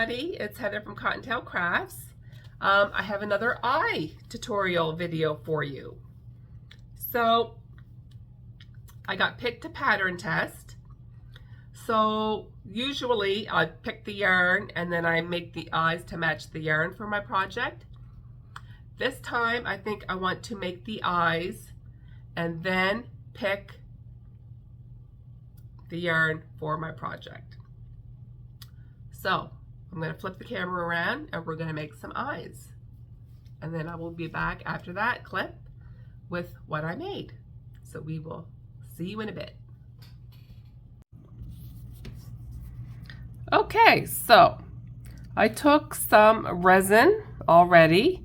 everybody, it's Heather from Cottontail Crafts. I have another eye tutorial video for you. So I got picked to pattern test. So usually I pick the yarn and then I make the eyes to match the yarn for my project. This time I think I want to make the eyes and then pick the yarn for my project. So I'm going to flip the camera around and we're going to make some eyes. And then I will be back after that clip with what I made. So we will see you in a bit. Okay, so I took some resin already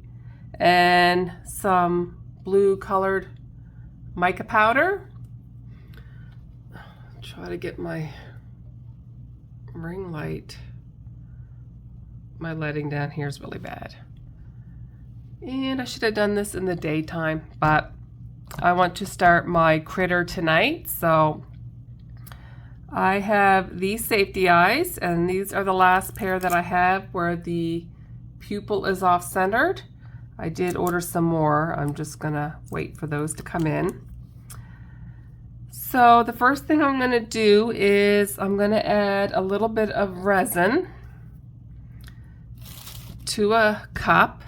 and some blue colored mica powder. Try to get my ring light. My lighting down here is really bad. And I should have done this in the daytime, but I want to start my critter tonight. So I have these safety eyes, and these are the last pair that I have where the pupil is off-centered. I did order some more. I'm just gonna wait for those to come in. So the first thing I'm gonna do is I'm gonna add a little bit of resin to a cup.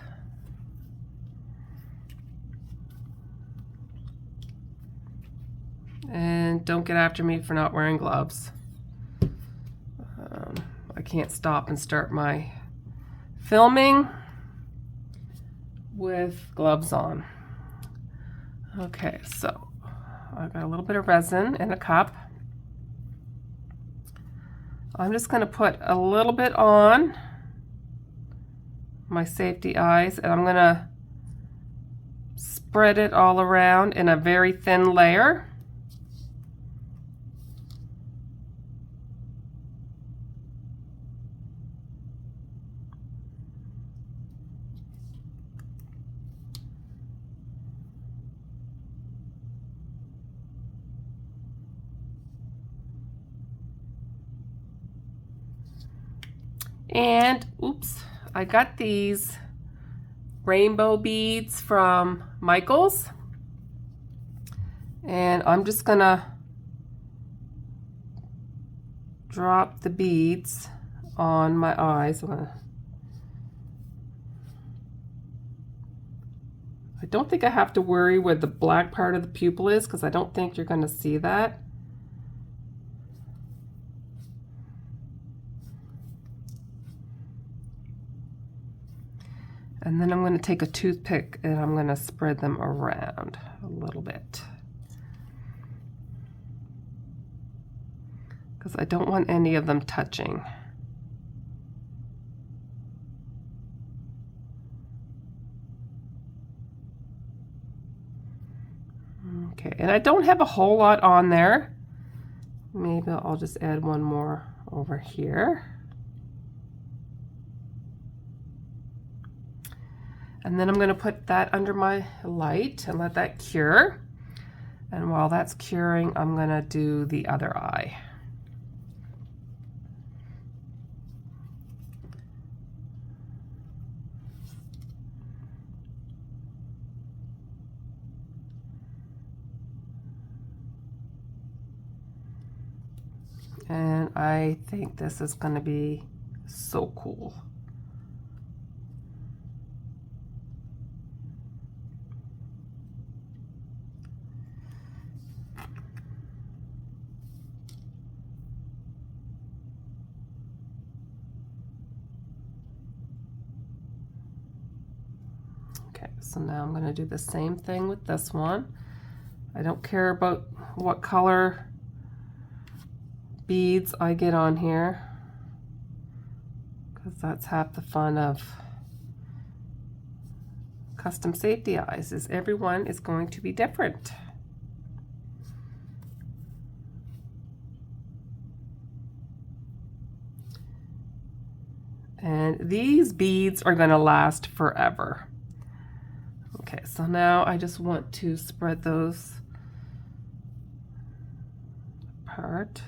And don't get after me for not wearing gloves. I can't stop and start my filming with gloves on. Okay, so I've got a little bit of resin in a cup. I'm just going to put a little bit on my safety eyes, and I'm going to spread it all around in a very thin layer. And oops, I got these rainbow beads from Michael's, and I'm just gonna drop the beads on my eyes. I don't think I have to worry where the black part of the pupil is, because I don't think you're going to see that. And then I'm going to take a toothpick and I'm going to spread them around a little bit, because I don't want any of them touching. Okay, and I don't have a whole lot on there. Maybe I'll just add one more over here. And then I'm going to put that under my light and let that cure. And while that's curing, I'm going to do the other eye. And I think this is going to be so cool. Okay, so now I'm going to do the same thing with this one. I don't care about what color beads I get on here, because that's half the fun of custom safety eyes, is everyone is going to be different. And these beads are going to last forever. Okay, so now I just want to spread those apart.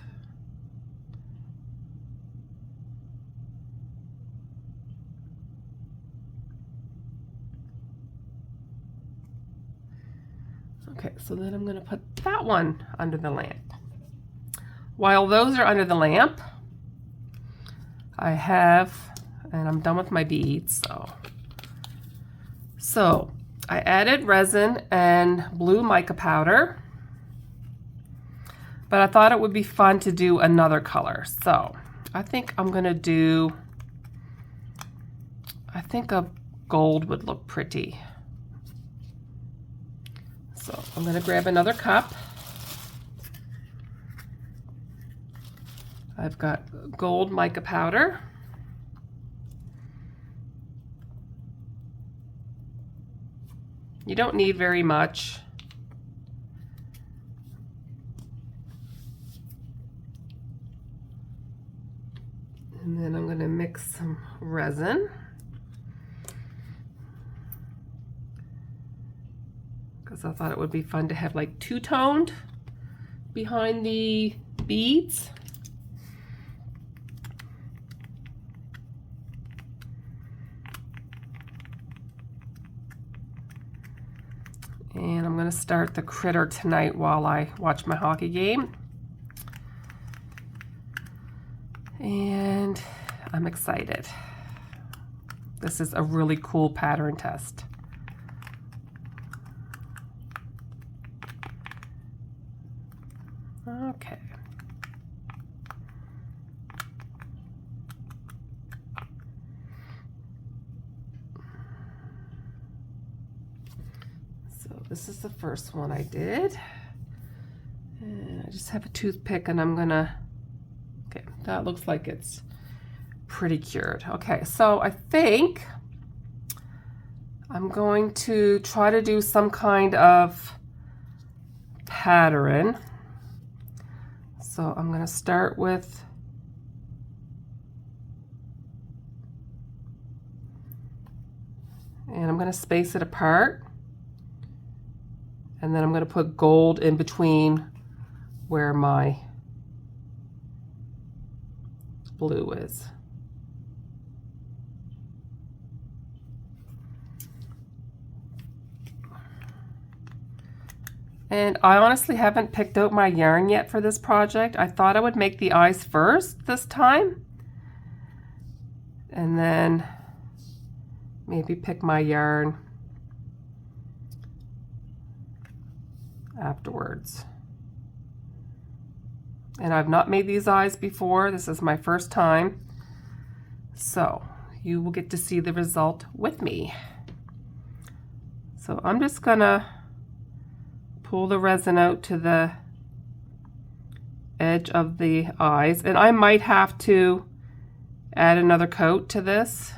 Okay, so then I'm gonna put that one under the lamp. While those are under the lamp, I have, and I'm done with my beads, so I added resin and blue mica powder, but I thought it would be fun to do another color. So I think I'm gonna do, I think a gold would look pretty. So I'm gonna grab another cup. I've got gold mica powder. You don't need very much. And then I'm going to mix some resin. Because I thought it would be fun to have like two-toned behind the beads. And I'm going to start the critter tonight while I watch my hockey game. And I'm excited. This is a really cool pattern test. Okay. This is the first one I did. And I just have a toothpick and I'm gonna, okay, that looks like it's pretty cured. Okay, so I think I'm going to try to do some kind of pattern. So I'm gonna start with and I'm gonna space it apart. And then I'm going to put gold in between where my blue is. And I honestly haven't picked out my yarn yet for this project. I thought I would make the eyes first this time. And then maybe pick my yarn afterwards. And I've not made these eyes before. This is my first time. So you will get to see the result with me. So I'm just gonna pull the resin out to the edge of the eyes. And I might have to add another coat to this.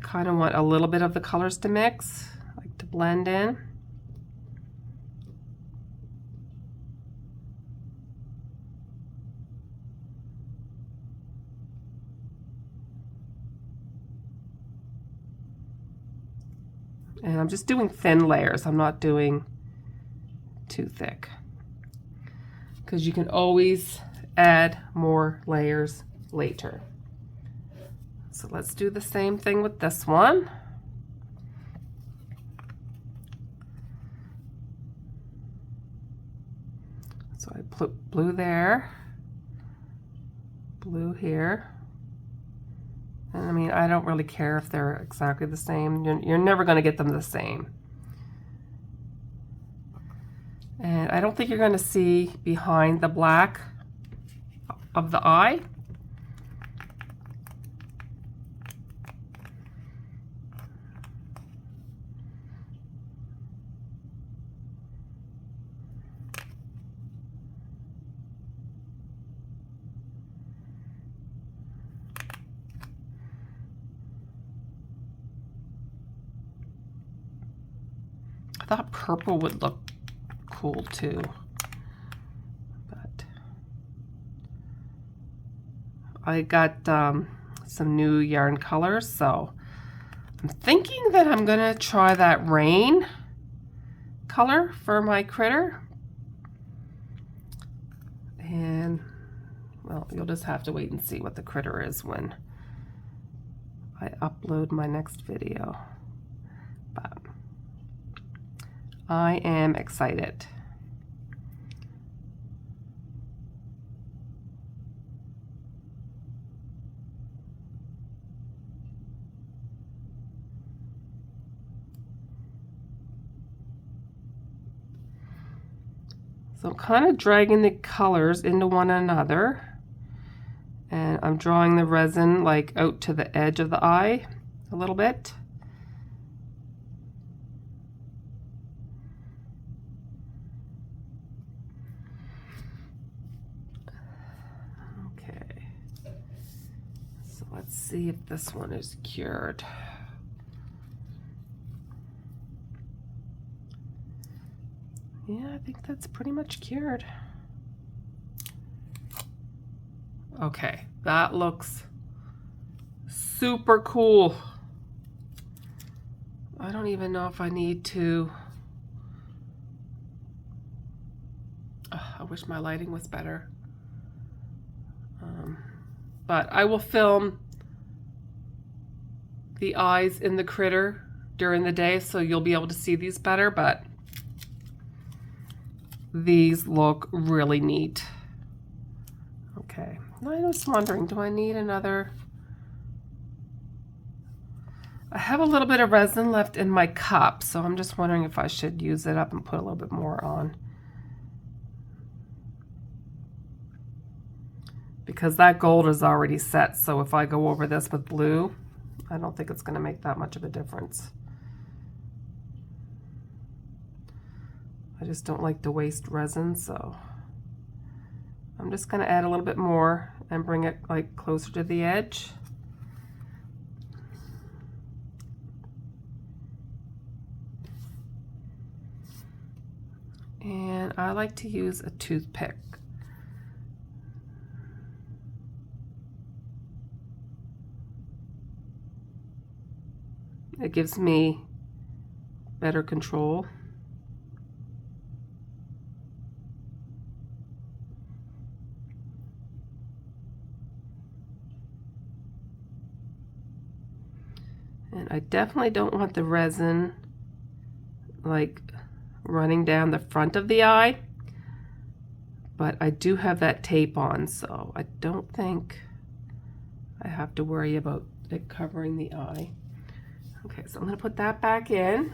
Kind of want a little bit of the colors to mix, like to blend in. And I'm just doing thin layers. I'm not doing too thick, because you can always add more layers later. So let's do the same thing with this one. So I put blue there, blue here. And I mean, I don't really care if they're exactly the same. You're never going to get them the same. And I don't think you're going to see behind the black of the eye. I thought purple would look cool too, but I got some new yarn colors, so I'm thinking that I'm gonna try that rain color for my critter. And, well, you'll just have to wait and see what the critter is when I upload my next video. But I am excited. So I'm kind of dragging the colors into one another, and I'm drawing the resin like out to the edge of the eye a little bit. Okay, so let's see if this one is cured. Yeah, I think that's pretty much cured. Okay, that looks super cool. I don't even know if I need to. Oh, I wish my lighting was better. But I will film the eyes in the critter during the day, so you'll be able to see these better, but these look really neat. Okay, I was wondering, do I need another? I have a little bit of resin left in my cup, so I'm just wondering if I should use it up and put a little bit more on. Because that gold is already set, so if I go over this with blue, I don't think it's going to make that much of a difference. I just don't like to waste resin, so I'm just going to add a little bit more and bring it like closer to the edge. And I like to use a toothpick. It gives me better control. And I definitely don't want the resin like running down the front of the eye, but I do have that tape on, so I don't think I have to worry about it covering the eye. Okay, so I'm going to put that back in.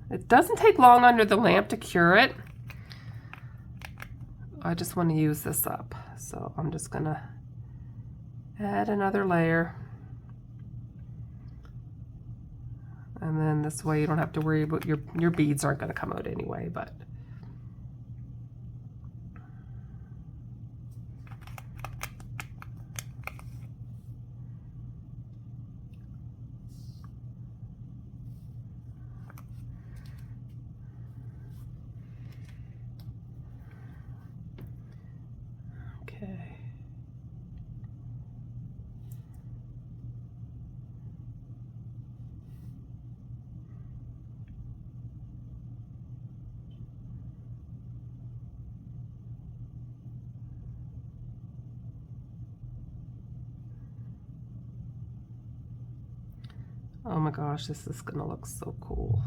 It doesn't take long under the lamp to cure it. I just want to use this up, so I'm just going to add another layer. And then this way you don't have to worry about your beads aren't going to come out anyway, but okay. Oh my gosh, this is gonna look so cool.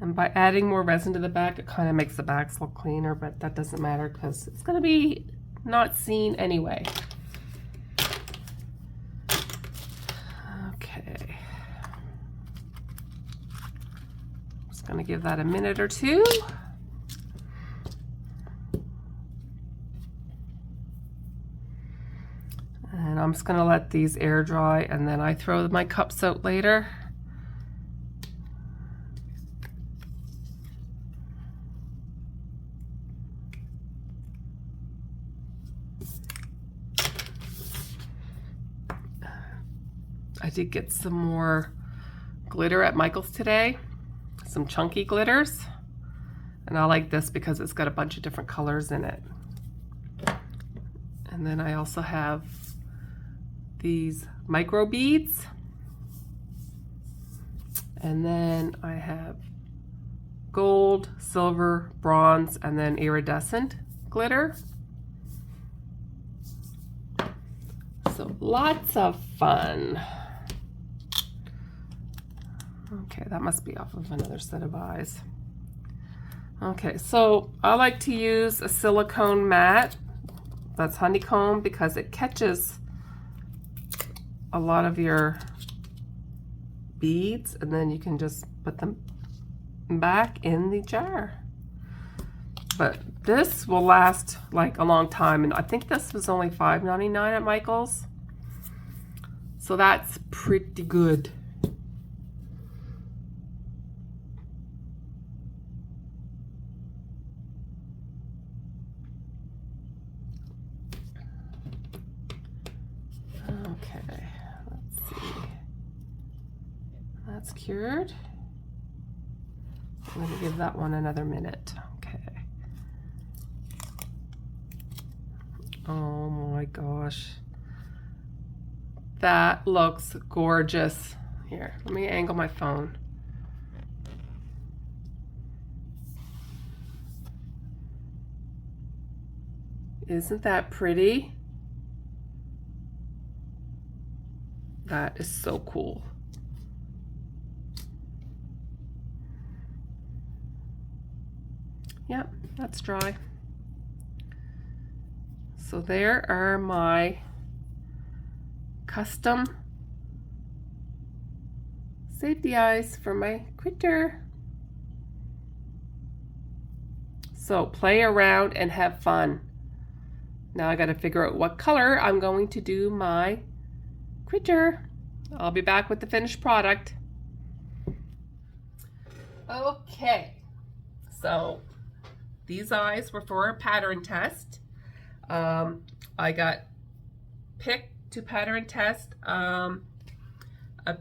And by adding more resin to the back, it kind of makes the backs look cleaner, but that doesn't matter because it's gonna be not seen anyway. Okay. Just gonna give that a minute or two. And I'm just gonna let these air dry, and then I throw my cups out later. I did get some more glitter at Michael's today, some chunky glitters. And I like this because it's got a bunch of different colors in it. And then I also have these micro beads. And then I have gold, silver, bronze, and then iridescent glitter. So lots of fun. Okay, that must be off of another set of eyes. Okay, so I like to use a silicone mat that's honeycomb because it catches a lot of your beads, and then you can just put them back in the jar. But this will last like a long time, and I think this was only $5.99 at Michael's, so that's pretty good. Okay, let's see. That's cured. I'm going to give that one another minute. Okay. Oh my gosh. That looks gorgeous. Here, let me angle my phone. Isn't that pretty? That is so cool. Yep, that's dry. So there are my custom safety eyes for my critter. So play around and have fun. Now I got to figure out what color I'm going to do my critter. I'll be back with the finished product. Okay, so these eyes were for a pattern test. I got picked to pattern test a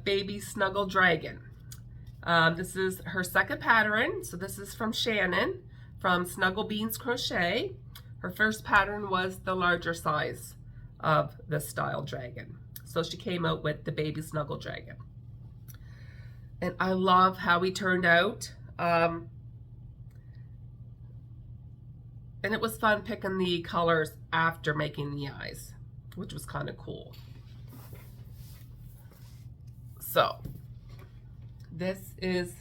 baby Snuggle dragon. This is her second pattern, so this is from Shannon from Snuggle Beans Crochet. Her first pattern was the larger size of the style dragon. So she came out with the baby Snuggle dragon. And I love how he turned out. And it was fun picking the colors after making the eyes, which was kind of cool. So this is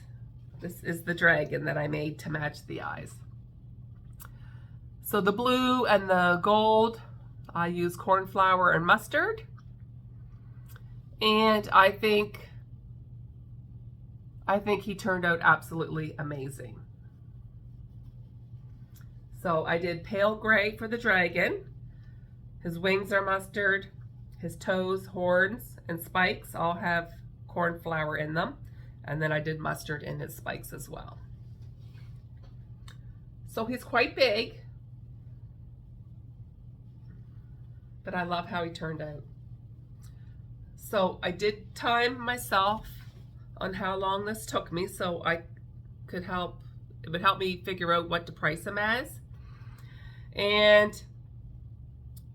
the dragon that I made to match the eyes. So the blue and the gold, I use corn flour and mustard. And I think he turned out absolutely amazing. So I did pale gray for the dragon. His wings are mustard. His toes, horns, and spikes all have corn flour in them. And then I did mustard in his spikes as well. So he's quite big, but I love how he turned out. So I did time myself on how long this took me, so it would help me figure out what to price him as. And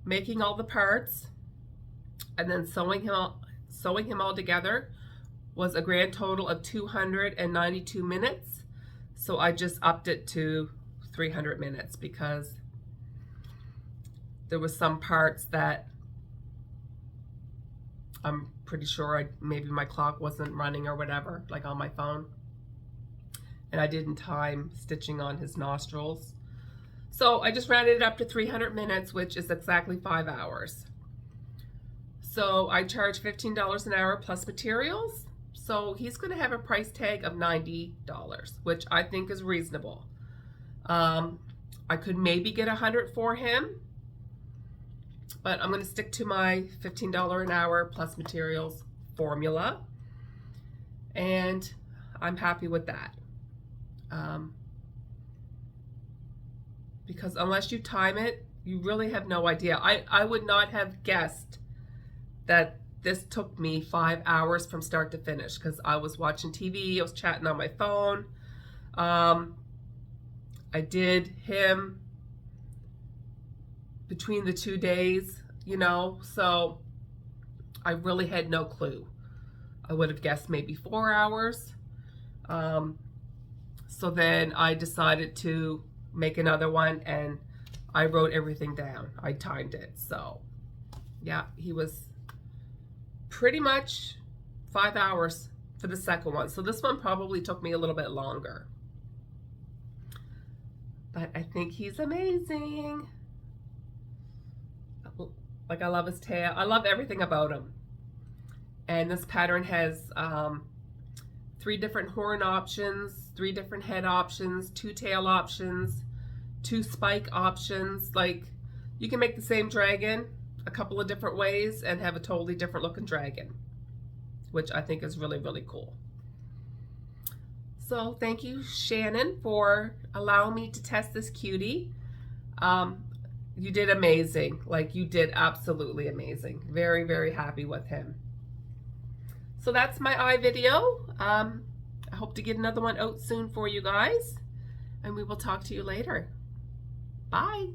making all the parts and then sewing him all together was a grand total of 292 minutes. So I just upped it to 300 minutes because there was some parts that I'm pretty sure maybe my clock wasn't running or whatever, like on my phone. And I didn't time stitching on his nostrils. So I just rounded it up to 300 minutes, which is exactly 5 hours. So I charge $15 an hour plus materials. So he's going to have a price tag of $90, which I think is reasonable. I could maybe get $100 for him, but I'm going to stick to my $15 an hour plus materials formula, and I'm happy with that. Because unless you time it, you really have no idea. I would not have guessed that this took me 5 hours from start to finish because I was watching TV, I was chatting on my phone. I did him between the 2 days, you know, so I really had no clue. I would have guessed maybe 4 hours. So then I decided to make another one, and I wrote everything down. I timed it. So yeah, he was pretty much 5 hours for the second one. So this one probably took me a little bit longer. But I think he's amazing. Like, I love his tail. I love everything about him. And this pattern has 3 different horn options, 3 different head options, 2 tail options, 2 spike options. Like, you can make the same dragon a couple of different ways and have a totally different looking dragon, which I think is really, really cool. So thank you, Shannon, for allowing me to test this cutie. You did amazing. Like, you did absolutely amazing. Very, very happy with him. So that's my eye video. I hope to get another one out soon for you guys, and we will talk to you later. Bye.